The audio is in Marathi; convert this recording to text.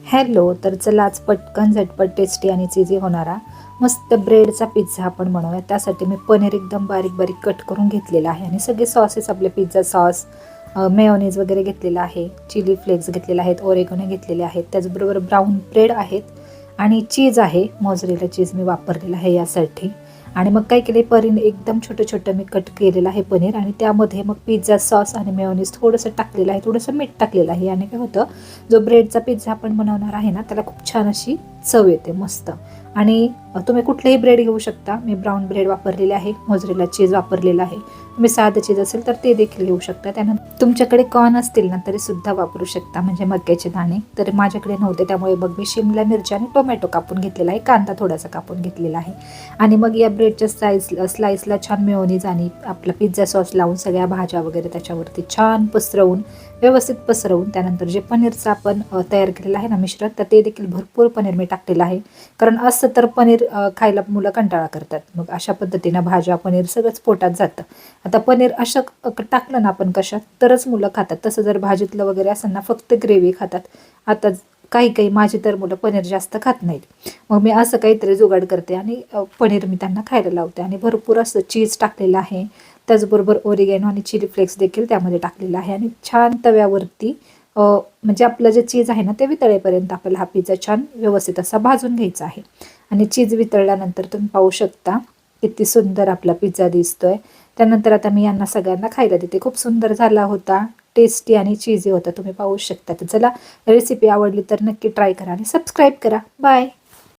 हॅलो, तर चला आज पटकन झटपट टेस्टी आणि चीजी होणारा मस्त ब्रेडचा पिझ्झा आपण बनवूया। त्यासाठी मी पनीर एकदम बारीक बारीक कट करून घेतलेला आहे आणि सगळे सॉसेस आपले पिझ्झा सॉस, मेयोनीज वगैरे घेतलेला आहे, चिली फ्लेक्स घेतलेले आहेत, ओरेगोने घेतलेले आहेत, त्याचबरोबर ब्राऊन ब्रेड आहेत आणि चीज आहे, मोझरेला चीज मी वापरलेलं आहे यासाठी। आणि मग काय केले, पनीर एकदम छोटं छोटं मी कट केलेलं आहे पनीर आणि त्यामध्ये मग पिझ्झा सॉस आणि मेयोनीज थोडंसं टाकलेलं आहे, थोडंसं मीठ टाकलेलं आहे। आणि काय होतं, जो ब्रेडचा पिझ्झा आपण बनवणार आहे ना, त्याला खूप छान अशी चव येते मस्त। आणि तुम्ही कुठलेही ब्रेड घेऊ शकता, मी ब्राऊन ब्रेड वापरलेले आहे, मोझरेला चीज वापरलेला आहे, तुम्ही साधं चीज असेल तर ते देखील घेऊ शकता। त्यानंतर तुमच्याकडे कॉर्न असतील ना तरी सुद्धा वापरू शकता, म्हणजे मक्याचे दाणे, तर माझ्याकडे नव्हते त्यामुळे मग मी शिमला मिरची आणि टोमॅटो कापून घेतलेला आहे, कांदा थोडासा कापून घेतलेला आहे। आणि मग या ब्रेडच्या स्लाइसला छान मेयोनीज आणि आपला पिझ्झा सॉस लावून सगळ्या भाज्या वगैरे त्याच्यावरती छान पसरवून, व्यवस्थित पसरवून, त्यानंतर जे पनीरचं आपण तयार केलेलं आहे ना मिश्रण, तर ते देखील भरपूर पनीर मी टाकलेलं आहे, कारण असं तर पनीर खायला मुलं कंटाळा करतात। मग अशा पद्धतीनं भाज्या पनीर सगळंच पोटात जातं। आता पनीर असं टाकलं ना आपण कशात तरच मुलं खातात, तसं जर भाजीतलं वगैरे असेल ना फक्त ग्रेव्ही खातात। आता काही काही माझी तर मुलं पनीर जास्त खात नाहीत, मग मी असं काहीतरी जुगाड करते आणि पनीर मी त्यांना खायला लावते। आणि भरपूर असं चीज टाकलेलं आहे, त्याचबरोबर ओरिगॅनो आणि चिली फ्लेक्स देखील त्यामध्ये टाकलेलं आहे। आणि छान तव्यावरती म्हणजे आपलं जे चीज आहे ना ते वितळेपर्यंत आपल्याला हा पिझ्झा छान व्यवस्थित असा भाजून घ्यायचा आहे। आणि चीज वितळल्यानंतर तुम्ही पाहू शकता किती सुंदर आपला पिझ्झा दिसतोय। त्यानंतर आता मी यांना सगळ्यांना खायला देते। खूप सुंदर झाला होता, टेस्टी आणि चीजी होता, तुम्ही पाहू शकता। तर चला, रेसिपी आवडली तर नक्की ट्राय करा आणि सबस्क्राईब करा। बाय।